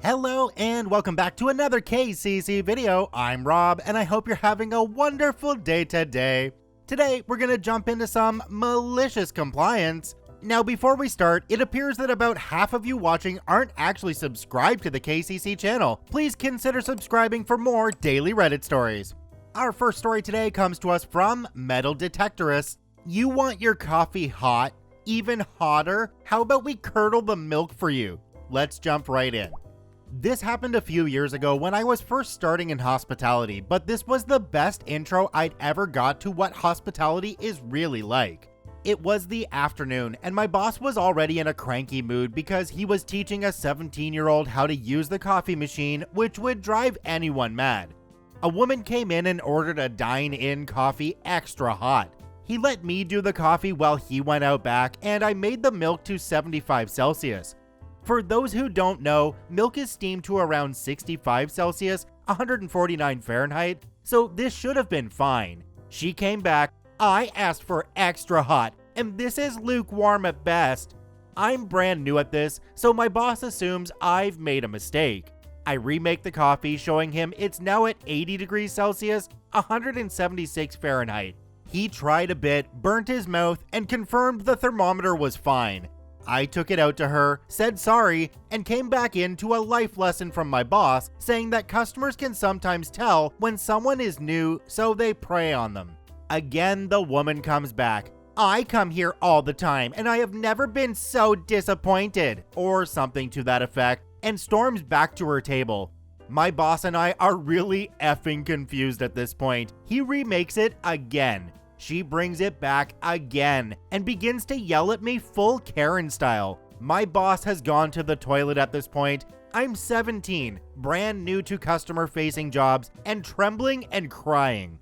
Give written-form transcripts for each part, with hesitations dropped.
Hello and welcome back to another KCC video. I'm Rob and I hope you're having a wonderful day today. Today we're going to jump into some malicious compliance. Now before we start, it appears that about half of you watching aren't actually subscribed to the KCC channel. Please consider subscribing for more daily Reddit stories. Our first story today comes to us from Metal Detectorist. You want your coffee hot? Even hotter? How about we curdle the milk for you? Let's jump right in. This happened a few years ago when I was first starting in hospitality, but this was the best intro I'd ever got to what hospitality is really like. It was the afternoon, and my boss was already in a cranky mood because he was teaching a 17-year-old how to use the coffee machine, which would drive anyone mad. A woman came in and ordered a dine-in coffee extra hot. He let me do the coffee while he went out back, and I made the milk to 75 Celsius. For those who don't know, milk is steamed to around 65 Celsius, 149 Fahrenheit, so this should have been fine. She came back, I asked for extra hot, and this is lukewarm at best. I'm brand new at this, so my boss assumes I've made a mistake. I remake the coffee, showing him it's now at 80 degrees Celsius, 176 Fahrenheit. He tried a bit, burnt his mouth, and confirmed the thermometer was fine. I took it out to her, said sorry, and came back into a life lesson from my boss, saying that customers can sometimes tell when someone is new, so they prey on them. Again, the woman comes back. I come here all the time, and I have never been so disappointed, or something to that effect, and storms back to her table. My boss and I are really effing confused at this point. He remakes it again. She brings it back again and begins to yell at me full Karen style. My boss has gone to the toilet at this point. I'm 17, brand new to customer-facing jobs, and trembling and crying.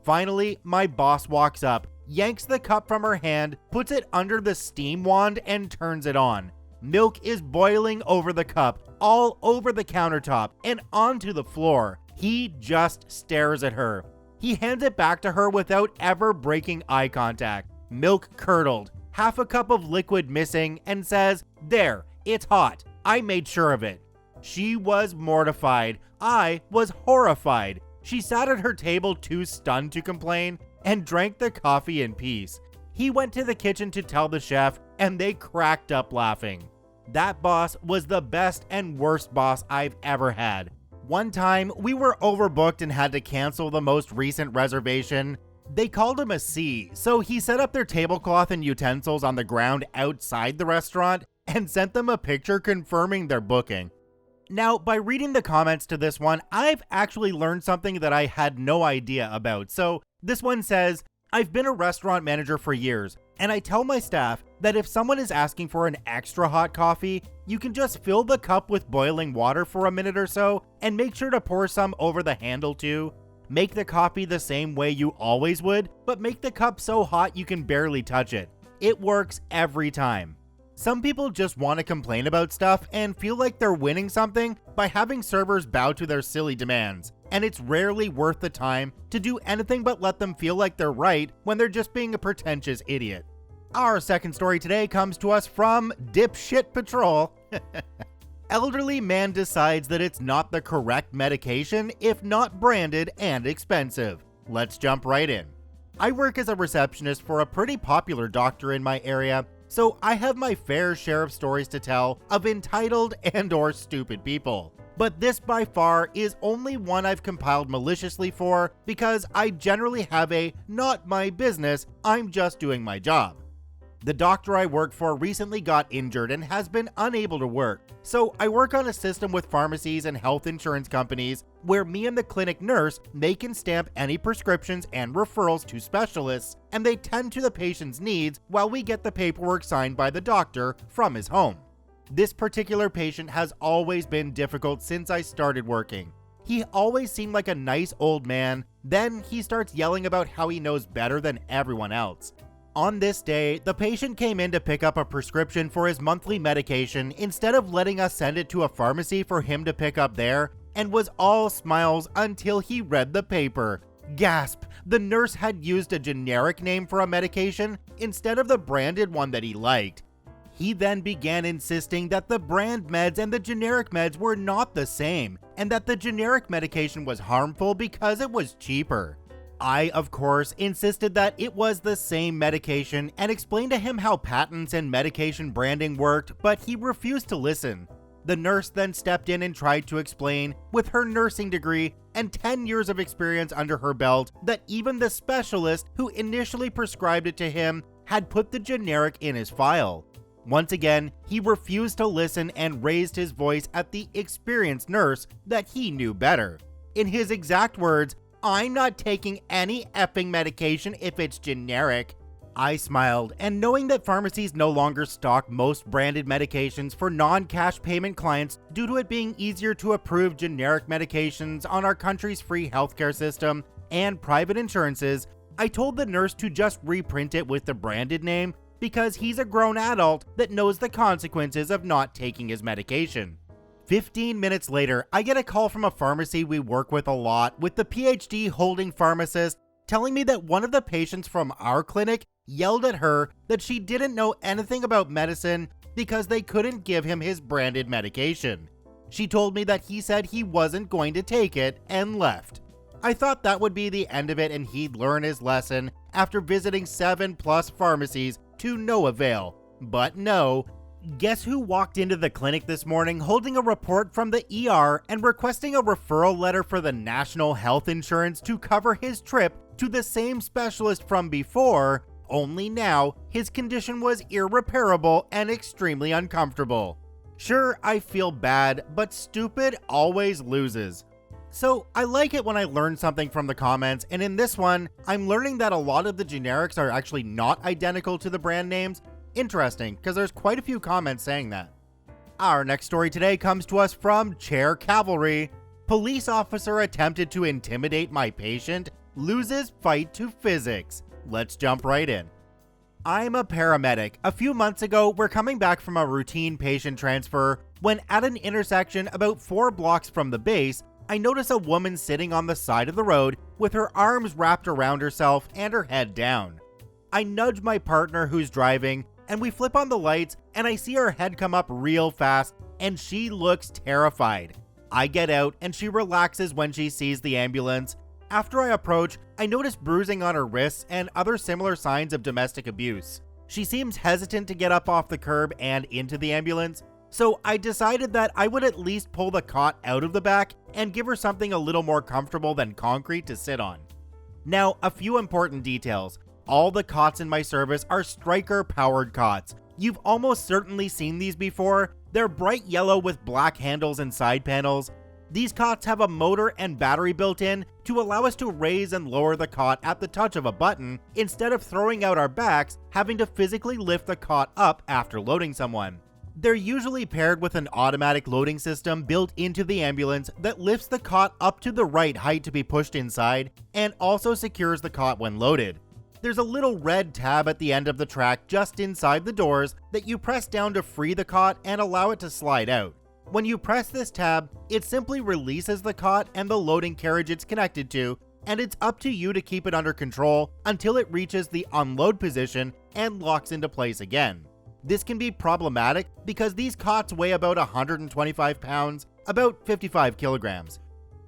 Finally, my boss walks up, yanks the cup from her hand, puts it under the steam wand, and turns it on. Milk is boiling over the cup, all over the countertop, and onto the floor. He just stares at her. He hands it back to her without ever breaking eye contact. Milk curdled, half a cup of liquid missing, and says, "There, it's hot. I made sure of it." She was mortified. I was horrified. She sat at her table too stunned to complain and drank the coffee in peace. He went to the kitchen to tell the chef, and they cracked up laughing. That boss was the best and worst boss I've ever had. One time, we were overbooked and had to cancel the most recent reservation. They called him a C, so he set up their tablecloth and utensils on the ground outside the restaurant and sent them a picture confirming their booking. Now, by reading the comments to this one, I've actually learned something that I had no idea about. So this one says, I've been a restaurant manager for years, and I tell my staff that if someone is asking for an extra hot coffee, you can just fill the cup with boiling water for a minute or so, and make sure to pour some over the handle too. Make the coffee the same way you always would, but make the cup so hot you can barely touch it. It works every time. Some people just want to complain about stuff and feel like they're winning something by having servers bow to their silly demands, and it's rarely worth the time to do anything but let them feel like they're right when they're just being a pretentious idiot. Our second story today comes to us from Dipshit Patrol. Elderly man decides that it's not the correct medication if not branded and expensive. Let's jump right in. I work as a receptionist for a pretty popular doctor in my area, so I have my fair share of stories to tell of entitled and/or stupid people. But this by far is only one I've compiled maliciously for because I generally have a not my business, I'm just doing my job. The doctor I work for recently got injured and has been unable to work, so I work on a system with pharmacies and health insurance companies where me and the clinic nurse make and stamp any prescriptions and referrals to specialists, and they tend to the patient's needs while we get the paperwork signed by the doctor from his home. This particular patient has always been difficult since I started working. He always seemed like a nice old man, then he starts yelling about how he knows better than everyone else. On this day, the patient came in to pick up a prescription for his monthly medication instead of letting us send it to a pharmacy for him to pick up there, and was all smiles until he read the paper. Gasp! The nurse had used a generic name for a medication instead of the branded one that he liked. He then began insisting that the brand meds and the generic meds were not the same, and that the generic medication was harmful because it was cheaper. I, of course, insisted that it was the same medication and explained to him how patents and medication branding worked, but he refused to listen. The nurse then stepped in and tried to explain, with her nursing degree and 10 years of experience under her belt, that even the specialist who initially prescribed it to him had put the generic in his file. Once again, he refused to listen and raised his voice at the experienced nurse that he knew better. In his exact words, "I'm not taking any effing medication if it's generic." I smiled, and knowing that pharmacies no longer stock most branded medications for non-cash payment clients due to it being easier to approve generic medications on our country's free healthcare system and private insurances, I told the nurse to just reprint it with the branded name because he's a grown adult that knows the consequences of not taking his medication. 15 minutes later, I get a call from a pharmacy we work with a lot, with the PhD holding pharmacist telling me that one of the patients from our clinic yelled at her that she didn't know anything about medicine because they couldn't give him his branded medication. She told me that he said he wasn't going to take it and left. I thought that would be the end of it and he'd learn his lesson after visiting 7+ pharmacies to no avail. But no. Guess who walked into the clinic this morning holding a report from the ER and requesting a referral letter for the National Health Insurance to cover his trip to the same specialist from before, only now his condition was irreparable and extremely uncomfortable. Sure, I feel bad, but stupid always loses. So I like it when I learn something from the comments, and in this one, I'm learning that a lot of the generics are actually not identical to the brand names. Interesting, because there's quite a few comments saying that. Our next story today comes to us from Chair Cavalry. Police officer attempted to intimidate my patient, loses fight to physics. Let's jump right in. I'm a paramedic. A few months ago, we're coming back from a routine patient transfer when at an intersection about 4 blocks from the base, I notice a woman sitting on the side of the road with her arms wrapped around herself and her head down. I nudge my partner who's driving, and we flip on the lights, and I see her head come up real fast, and she looks terrified. I get out, and she relaxes when she sees the ambulance. After I approach, I notice bruising on her wrists and other similar signs of domestic abuse. She seems hesitant to get up off the curb and into the ambulance, so I decided that I would at least pull the cot out of the back and give her something a little more comfortable than concrete to sit on. Now, a few important details. All the cots in my service are Stryker powered cots. You've almost certainly seen these before. They're bright yellow with black handles and side panels. These cots have a motor and battery built in to allow us to raise and lower the cot at the touch of a button instead of throwing out our backs, having to physically lift the cot up after loading someone. They're usually paired with an automatic loading system built into the ambulance that lifts the cot up to the right height to be pushed inside and also secures the cot when loaded. There's a little red tab at the end of the track just inside the doors that you press down to free the cot and allow it to slide out. When you press this tab, it simply releases the cot and the loading carriage it's connected to, and it's up to you to keep it under control until it reaches the unload position and locks into place again. This can be problematic because these cots weigh about 125 pounds, about 55 kilograms.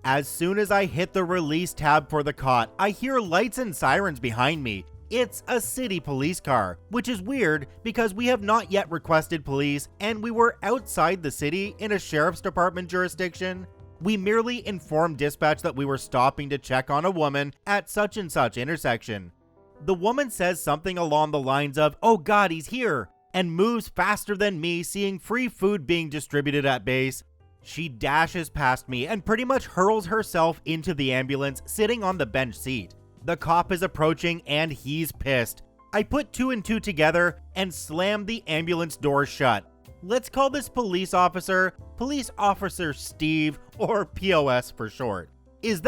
As soon as I hit the release tab for the cot, I hear lights and sirens behind me. It's a city police car, which is weird because we have not yet requested police and we were outside the city in a sheriff's department jurisdiction. We merely informed dispatch that we were stopping to check on a woman at such and such intersection. The woman says something along the lines of, "Oh God, he's here," and moves faster than me, seeing free food being distributed at base. She dashes past me and pretty much hurls herself into the ambulance, sitting on the bench seat. The cop is approaching and he's pissed. I put 2 and 2 together and slam the ambulance door shut. Let's call this Police Officer Steve, or POS for short. Is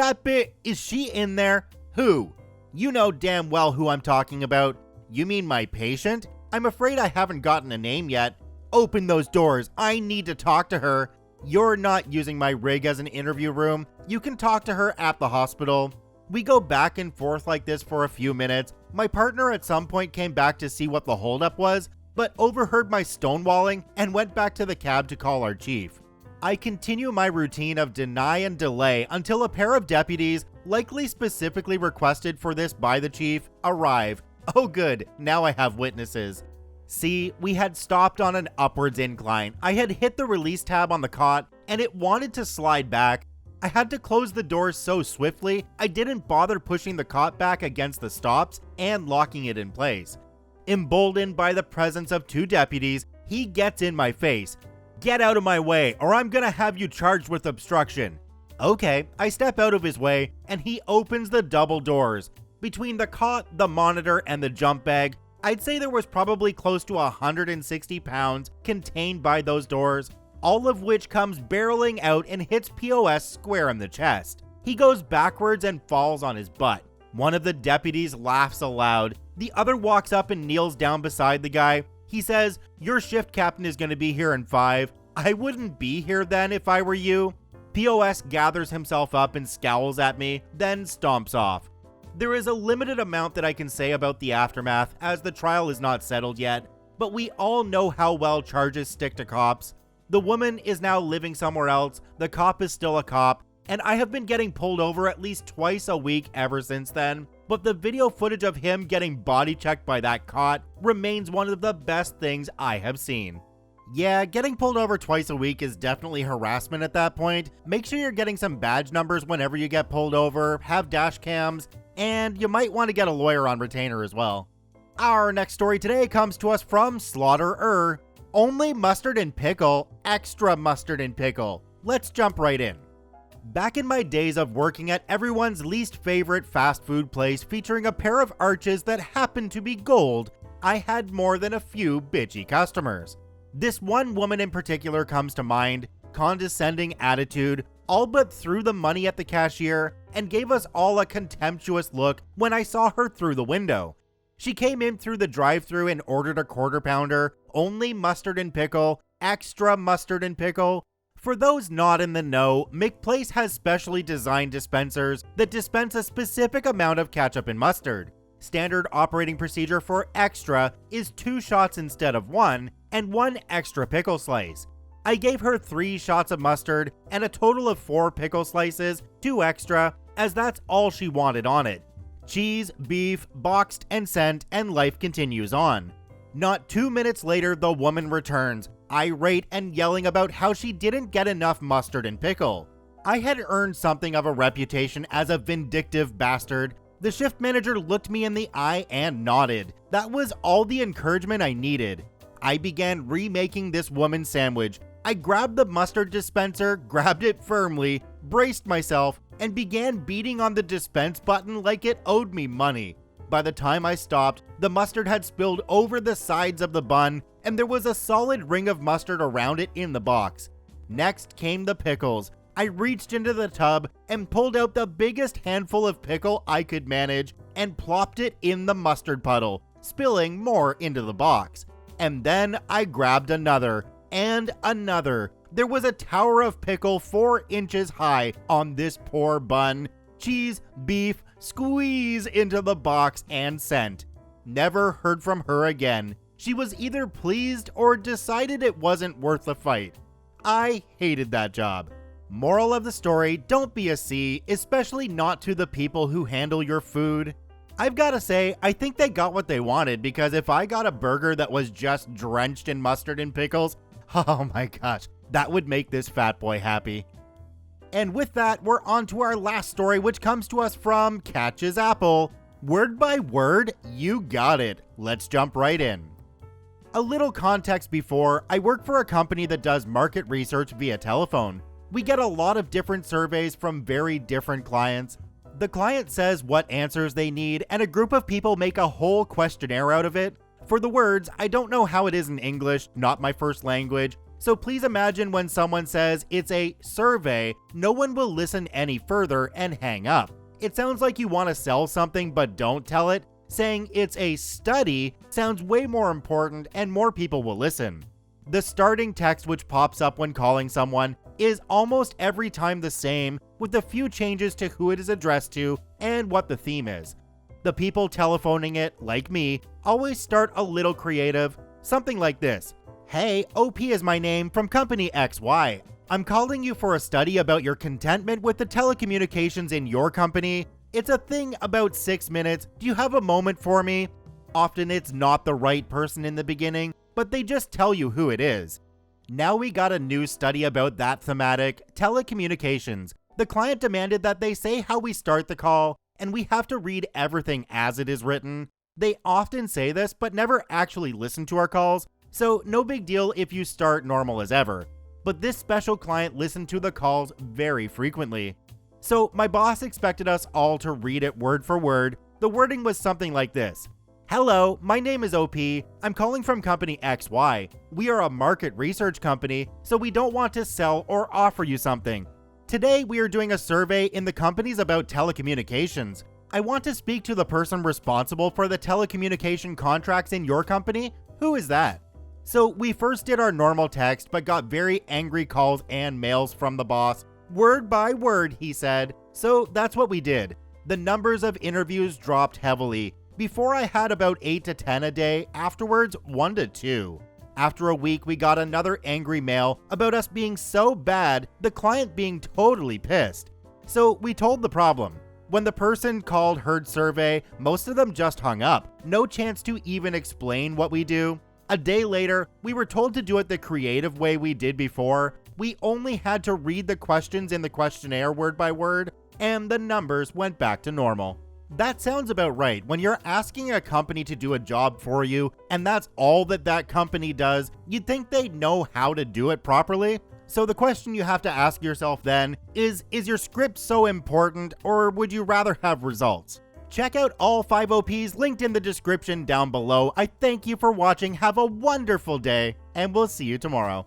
she in there? Who? You know damn well who I'm talking about. You mean my patient? I'm afraid I haven't gotten a name yet. Open those doors. I need to talk to her. You're not using my rig as an interview room. You can talk to her at the hospital. We go back and forth like this for a few minutes. My partner at some point came back to see what the holdup was, but overheard my stonewalling and went back to the cab to call our chief. I continue my routine of deny and delay until a pair of deputies, likely specifically requested for this by the chief, arrive. Oh good, now I have witnesses. See, we had stopped on an upwards incline. I had hit the release tab on the cot and it wanted to slide back. I had to close the doors so swiftly, I didn't bother pushing the cot back against the stops and locking it in place. Emboldened by the presence of two deputies, he gets in my face. "Get out of my way or I'm gonna have you charged with obstruction." Okay, I step out of his way and he opens the double doors. Between the cot, the monitor, and the jump bag, I'd say there was probably close to 160 pounds contained by those doors, all of which comes barreling out and hits POS square in the chest. He goes backwards and falls on his butt. One of the deputies laughs aloud. The other walks up and kneels down beside the guy. He says, "Your shift captain is going to be here in 5. I wouldn't be here then if I were you." POS gathers himself up and scowls at me, then stomps off. There is a limited amount that I can say about the aftermath as the trial is not settled yet, but we all know how well charges stick to cops. The woman is now living somewhere else, the cop is still a cop, and I have been getting pulled over at least twice a week ever since then, but the video footage of him getting body checked by that cot remains one of the best things I have seen. Yeah, getting pulled over twice a week is definitely harassment at that point. Make sure you're getting some badge numbers whenever you get pulled over, have dash cams, and you might want to get a lawyer on retainer as well. Our next story today comes to us from Slaughterer. Only mustard and pickle, extra mustard and pickle. Let's jump right in. Back in my days of working at everyone's least favorite fast food place featuring a pair of arches that happened to be gold, I had more than a few bitchy customers. This one woman in particular comes to mind, condescending attitude, all but threw the money at the cashier and gave us all a contemptuous look when I saw her through the window. She came in through the drive-thru and ordered a quarter pounder, only mustard and pickle, extra mustard and pickle. For those not in the know, McPlace has specially designed dispensers that dispense a specific amount of ketchup and mustard. Standard operating procedure for extra is 2 shots instead of 1, and 1 extra pickle slice. I gave her 3 shots of mustard and a total of 4 pickle slices, 2 extra, as that's all she wanted on it. Cheese, beef, boxed and sent, and life continues on. Not 2 minutes later, the woman returns, irate and yelling about how she didn't get enough mustard and pickle. I had earned something of a reputation as a vindictive bastard. The shift manager looked me in the eye and nodded. That was all the encouragement I needed. I began remaking this woman's sandwich. I grabbed the mustard dispenser, grabbed it firmly, braced myself, and began beating on the dispense button like it owed me money. By the time I stopped, the mustard had spilled over the sides of the bun, and there was a solid ring of mustard around it in the box. Next came the pickles. I reached into the tub and pulled out the biggest handful of pickle I could manage and plopped it in the mustard puddle, spilling more into the box. And then I grabbed another, and another. There was a tower of pickle 4 inches high on this poor bun. Cheese, beef, squeeze into the box and sent. Never heard from her again. She was either pleased or decided it wasn't worth the fight. I hated that job. Moral of the story, don't be a C, especially not to the people who handle your food. I've gotta say, I think they got what they wanted, because if I got a burger that was just drenched in mustard and pickles, oh my gosh, that would make this fat boy happy. And with that, we're on to our last story, which comes to us from Catches Apple. Word by word, you got it. Let's jump right in. A little context before, I work for a company that does market research via telephone. We get a lot of different surveys from very different clients. The client says what answers they need, and a group of people make a whole questionnaire out of it. For the words, I don't know how it is in English, not my first language, so please imagine when someone says it's a survey, no one will listen any further and hang up. It sounds like you want to sell something but don't tell it. Saying it's a study sounds way more important and more people will listen. The starting text which pops up when calling someone is almost every time the same, with a few changes to who it is addressed to and what the theme is. The people telephoning it, like me, always start a little creative. Something like this. Hey, OP is my name from company XY. I'm calling you for a study about your contentment with the telecommunications in your company. It's a thing about 6 minutes. Do you have a moment for me? Often it's not the right person in the beginning, but they just tell you who it is. Now we got a new study about that thematic, telecommunications. The client demanded that they say how we start the call, and we have to read everything as it is written. They often say this, but never actually listen to our calls, so no big deal if you start normal as ever. But this special client listened to the calls very frequently. So my boss expected us all to read it word for word. The wording was something like this. Hello, my name is OP. I'm calling from company XY. We are a market research company, so we don't want to sell or offer you something. Today, we are doing a survey in the companies about telecommunications. I want to speak to the person responsible for the telecommunication contracts in your company. Who is that? So we first did our normal text, but got very angry calls and mails from the boss. Word by word, he said. So that's what we did. The numbers of interviews dropped heavily. Before I had about 8 to 10 a day, afterwards 1 to 2. After a week, we got another angry mail about us being so bad, the client being totally pissed. So we told the problem. When the person called heard survey, most of them just hung up. No chance to even explain what we do. A day later, we were told to do it the creative way we did before. We only had to read the questions in the questionnaire word by word, and the numbers went back to normal. That sounds about right. When you're asking a company to do a job for you, and that's all that company does, you'd think they'd know how to do it properly. So the question you have to ask yourself then is your script so important, or would you rather have results? Check out all 5 OPs linked in the description down below. I thank you for watching. Have a wonderful day, and we'll see you tomorrow.